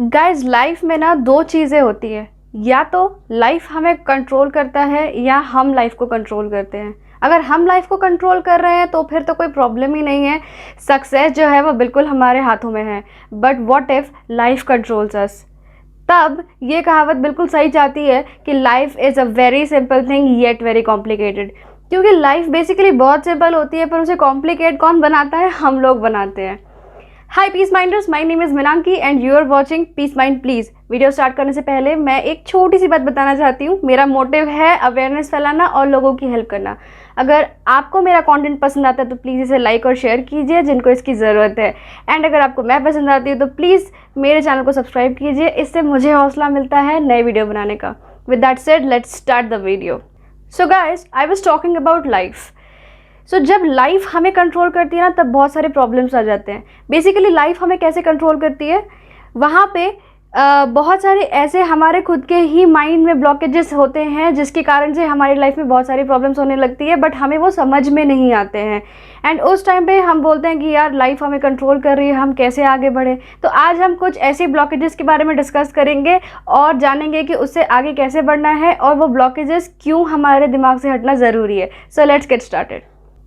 Guys life में ना दो चीज़ें होती है, या तो लाइफ हमें कंट्रोल करता है या हम लाइफ को कंट्रोल करते हैं। अगर हम लाइफ को कंट्रोल कर रहे हैं तो फिर तो कोई प्रॉब्लम ही नहीं है, सक्सेस जो है वो बिल्कुल हमारे हाथों में है। But what if life controls us, तब ये कहावत बिल्कुल सही चाहती है कि life is a very simple thing yet very complicated. क्योंकि लाइफ बेसिकली बहुत सिंपल होती है, पर उसे कॉम्प्लिकेट कौन बनाता है? हम लोग बनाते हैं। Hi peace minders, my name is Minanki and you are watching peace mind please. Video start करने से पहले मैं एक छोटी सी बात बताना चाहती हूँ। मेरा मोटिव है अवेयरनेस फैलाना और लोगों की हेल्प करना। अगर आपको मेरा कंटेंट पसंद आता है तो प्लीज़ इसे लाइक और शेयर कीजिए जिनको इसकी ज़रूरत है। एंड अगर आपको मैं पसंद आती हूँ तो प्लीज़ मेरे चैनल को सब्सक्राइब कीजिए, इससे मुझे हौसला मिलता है नए वीडियो बनाने का। With that said, let's start the video. So guys, I was talking about life. जब लाइफ हमें कंट्रोल करती है ना, तब बहुत सारे प्रॉब्लम्स आ जाते हैं। बेसिकली लाइफ हमें कैसे कंट्रोल करती है, वहाँ पे बहुत सारे ऐसे हमारे खुद के ही माइंड में ब्लॉकेजेस होते हैं जिसके कारण से हमारी लाइफ में बहुत सारी प्रॉब्लम्स होने लगती है, बट हमें वो समझ में नहीं आते हैं। एंड उस टाइम पे हम बोलते हैं कि यार लाइफ हमें कंट्रोल कर रही है, हम कैसे आगे बढ़े। तो आज हम कुछ ऐसे ब्लॉकेजेस के बारे में डिस्कस करेंगे और जानेंगे कि उससे आगे कैसे बढ़ना है और वो ब्लॉकेजेस क्यों हमारे दिमाग से हटना ज़रूरी है। So let's get started.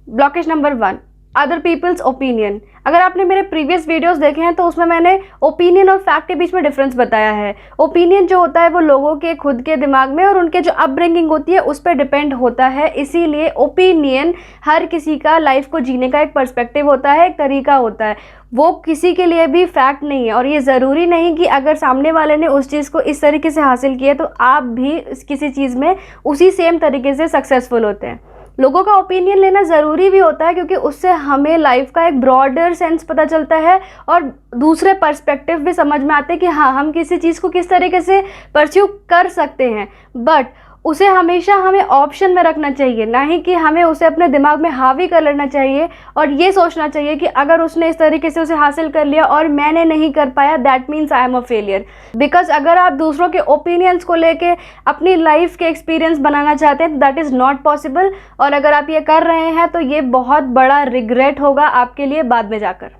Blockage number 1, other peoples opinion. अगर आपने मेरे प्रीवियस वीडियोस देखे हैं तो उसमें मैंने ओपिनियन और फैक्ट के बीच में डिफरेंस बताया है। ओपिनियन जो होता है वो लोगों के खुद के दिमाग में और उनके जो अपब्रिंगिंग होती है उस पर डिपेंड होता है। इसीलिए ओपिनियन हर किसी का लाइफ को जीने का एक पर्सपेक्टिव होता है, एक तरीका होता है। वो किसी के लिए भी फैक्ट नहीं है। और ये ज़रूरी नहीं कि अगर सामने वाले ने उस चीज़ को इस तरीके से हासिल किया तो आप भी किसी चीज़ में उसी सेम तरीके से सक्सेसफुल होते हैं। लोगों का ओपिनियन लेना ज़रूरी भी होता है क्योंकि उससे हमें लाइफ का एक ब्रॉडर सेंस पता चलता है और दूसरे पर्सपेक्टिव भी समझ में आते हैं कि हाँ, हम किसी चीज़ को किस तरीके से परस्यू कर सकते हैं। बट उसे हमेशा हमें ऑप्शन में रखना चाहिए, ना ही कि हमें उसे अपने दिमाग में हावी कर लेना चाहिए और ये सोचना चाहिए कि अगर उसने इस तरीके से उसे हासिल कर लिया और मैंने नहीं कर पाया, that means I am a failure. Because अगर आप दूसरों के ओपिनियंस को लेके अपनी लाइफ के एक्सपीरियंस बनाना चाहते हैं दैट इज़ नॉट पॉसिबल। और अगर आप ये कर रहे हैं तो ये बहुत बड़ा रिग्रेट होगा आपके लिए बाद में जाकर।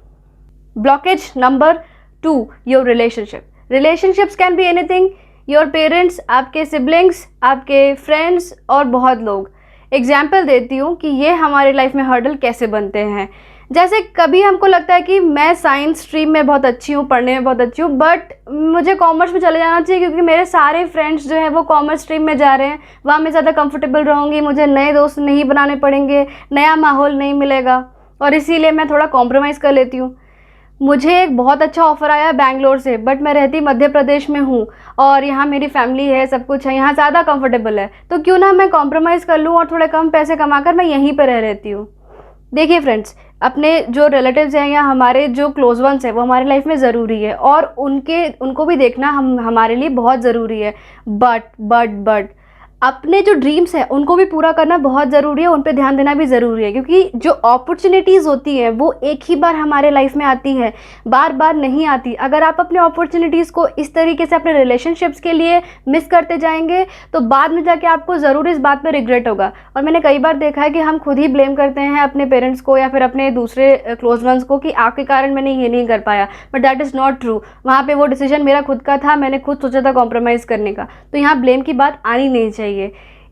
Blockage number 2, your relationship. Relationships can be anything, your parents, आपके सिबलिंग्स, आपके फ्रेंड्स और बहुत लोग। एग्जाम्पल देती हूँ कि ये हमारे लाइफ में हर्डल कैसे बनते हैं। जैसे कभी हमको लगता है कि मैं साइंस स्ट्रीम में बहुत अच्छी हूँ, पढ़ने में बहुत अच्छी हूँ, बट मुझे कॉमर्स में चले जाना चाहिए क्योंकि मेरे सारे फ्रेंड्स जो हैं वो कॉमर्स स्ट्रीम में जा रहे हैं। वहाँ मैं ज़्यादा कंफर्टेबल रहूँगी, मुझे नए दोस्त नहीं बनाने पड़ेंगे, नया माहौल नहीं मिलेगा और इसीलिए मैं थोड़ा कॉम्प्रोमाइज़ कर लेती हूँ। मुझे एक बहुत अच्छा ऑफ़र आया बैंगलोर से, बट मैं रहती मध्य प्रदेश में हूँ और यहाँ मेरी फैमिली है, सब कुछ है, यहाँ ज़्यादा कंफर्टेबल है, तो क्यों ना मैं कॉम्प्रोमाइज़ कर लूँ और थोड़े कम पैसे कमाकर मैं यहीं पर रह रहती हूँ। देखिए फ्रेंड्स, अपने जो रिलेटिव्स हैं या हमारे जो क्लोज वंस हैं वो हमारी लाइफ में ज़रूरी है और उनको भी देखना हमारे लिए बहुत ज़रूरी है। बट अपने जो ड्रीम्स हैं उनको भी पूरा करना बहुत ज़रूरी है, उन पे ध्यान देना भी ज़रूरी है क्योंकि जो अपॉर्चुनिटीज़ होती हैं वो एक ही बार हमारे लाइफ में आती है, बार बार नहीं आती। अगर आप अपने अपॉर्चुनिटीज़ को इस तरीके से अपने रिलेशनशिप्स के लिए मिस करते जाएंगे तो बाद में जाके आपको ज़रूर इस बात पे रिग्रेट होगा। और मैंने कई बार देखा है कि हम खुद ही ब्लेम करते हैं अपने पेरेंट्स को या फिर अपने दूसरे क्लोज वंस को कि आपके कारण मैंने ये नहीं कर पाया, but that is not true. वहाँ पर वो डिसीजन मेरा खुद का था, मैंने खुद सोचा था कॉम्प्रोमाइज़ करने का, तो यहाँ ब्लेम की बात आनी नहीं चाहिए।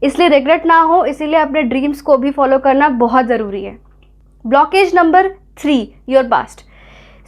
इसलिए रिग्रेट ना हो, इसीलिए अपने ड्रीम्स को भी फॉलो करना बहुत ज़रूरी है। Blockage number 3, your past.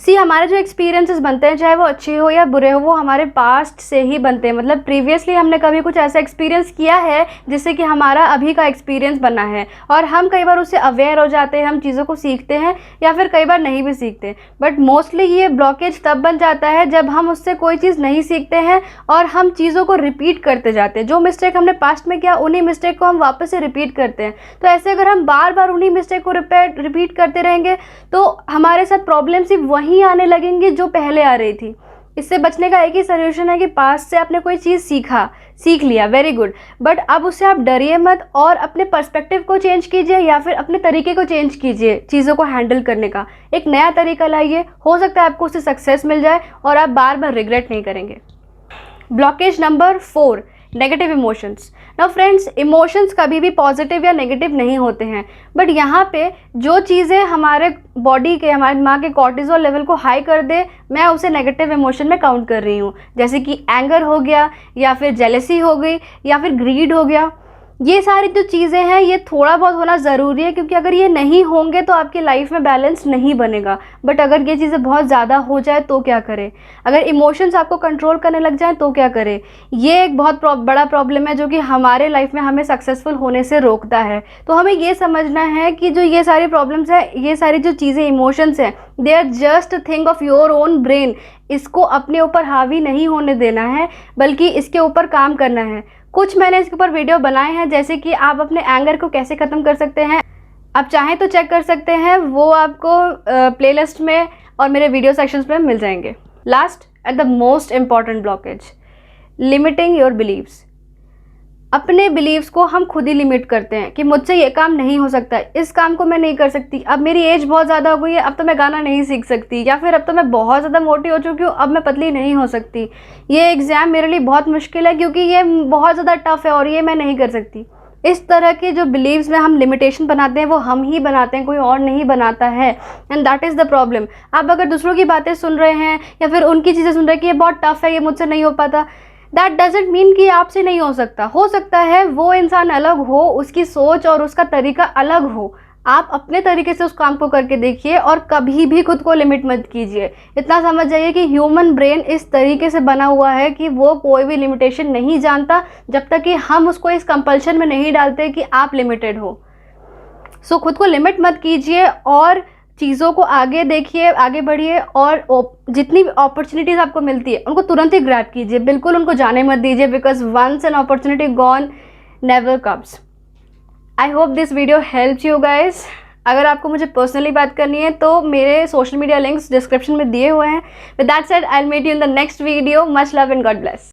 हमारे जो एक्सपीरियंसेस बनते हैं, चाहे वो अच्छे हो या बुरे हो, वो हमारे पास्ट से ही बनते हैं। मतलब प्रीवियसली हमने कभी कुछ ऐसा एक्सपीरियंस किया है जिससे कि हमारा अभी का एक्सपीरियंस बना है और हम कई बार उससे अवेयर हो जाते हैं, हम चीज़ों को सीखते हैं या फिर कई बार नहीं भी सीखते। बट मोस्टली ये ब्लॉकेज तब बन जाता है जब हम उससे कोई चीज़ नहीं सीखते हैं और हम चीज़ों को रिपीट करते जाते हैं। जो मिस्टेक हमने पास्ट में किया उन्हीं मिस्टेक को हम वापस से रिपीट करते हैं। तो ऐसे अगर हम बार बार उन्हीं मिस्टेक को रिपीट करते रहेंगे तो हमारे साथ प्रॉब्लम सिर्फ वहीं आने लगेंगी जो पहले आ रही थी। इससे बचने का एक ही सॉल्यूशन है कि पास्ट से आपने कोई चीज़ सीख लिया, वेरी गुड, बट अब उससे आप डरिए मत और अपने पर्सपेक्टिव को चेंज कीजिए या फिर अपने तरीके को चेंज कीजिए। चीज़ों को हैंडल करने का एक नया तरीका लाइए, हो सकता है आपको उससे सक्सेस मिल जाए और आप बार बार रिग्रेट नहीं करेंगे। Blockage number 4, negative emotions. Now friends, emotions कभी भी पॉजिटिव या नेगेटिव नहीं होते हैं, बट यहाँ पे जो चीज़ें हमारे बॉडी के, हमारे दिमाग के कॉर्टिसोल लेवल को हाई कर दे, मैं उसे नेगेटिव इमोशन में काउंट कर रही हूँ। जैसे कि एंगर हो गया, या फिर जेलसी हो गई, या फिर ग्रीड हो गया। ये सारी जो चीज़ें हैं ये थोड़ा बहुत होना ज़रूरी है, क्योंकि अगर ये नहीं होंगे तो आपकी लाइफ में बैलेंस नहीं बनेगा। बट अगर ये चीज़ें बहुत ज़्यादा हो जाए तो क्या करें? अगर इमोशंस आपको कंट्रोल करने लग जाए तो क्या करें? ये एक बहुत बड़ा प्रॉब्लम है जो कि हमारे लाइफ में हमें सक्सेसफुल होने से रोकता है। तो हमें ये समझना है कि जो ये सारी प्रॉब्लम्स है, ये सारी जो चीज़ें, इमोशंस हैं, they are just thing of your own brain. इसको अपने ऊपर हावी नहीं होने देना है, बल्कि इसके ऊपर काम करना है। कुछ मैंने इसके ऊपर वीडियो बनाए हैं, जैसे कि आप अपने एंगर को कैसे ख़त्म कर सकते हैं। आप चाहें तो चेक कर सकते हैं, वो आपको प्लेलिस्ट में और मेरे वीडियो सेक्शंस में मिल जाएंगे। Last and the most important blockage, limiting your beliefs. अपने बिलीव्स को हम खुद ही लिमिट करते हैं कि मुझसे ये काम नहीं हो सकता, इस काम को मैं नहीं कर सकती, अब मेरी एज बहुत ज़्यादा हो गई है, अब तो मैं गाना नहीं सीख सकती, या फिर अब तो मैं बहुत ज़्यादा मोटी हो चुकी हूँ, अब मैं पतली नहीं हो सकती, ये एग्ज़ाम मेरे लिए बहुत मुश्किल है क्योंकि ये बहुत ज़्यादा टफ है और ये मैं नहीं कर सकती। इस तरह के जो बिलीव्स में हम लिमिटेशन बनाते हैं वो हम ही बनाते हैं, कोई और नहीं बनाता है। And that is the problem. आप अगर दूसरों की बातें सुन रहे हैं या फिर उनकी चीज़ें सुन रहे हैं कि ये बहुत टफ है, ये मुझसे नहीं हो पाता, दैट डजेंट मीन कि आपसे नहीं हो सकता। हो सकता है वो इंसान अलग हो, उसकी सोच और उसका तरीका अलग हो। आप अपने तरीके से उस काम को करके देखिए और कभी भी खुद को लिमिट मत कीजिए। इतना समझ जाइए कि ह्यूमन ब्रेन इस तरीके से बना हुआ है कि वो कोई भी लिमिटेशन नहीं जानता जब तक कि हम उसको इस कंपल्शन में नहीं डालते कि आप लिमिटेड हो। सो खुद को लिमिट मत कीजिए और चीज़ों को आगे देखिए, आगे बढ़िए, और जितनी भी अपॉर्चुनिटीज़ आपको मिलती है उनको तुरंत ही ग्रैब कीजिए, बिल्कुल उनको जाने मत दीजिए, because once an opportunity gone never comes. I hope this video helps you guys. अगर आपको मुझे पर्सनली बात करनी है तो मेरे सोशल मीडिया लिंक्स डिस्क्रिप्शन में दिए हुए हैं। With that said, I will meet you in the next video. Much love and God bless.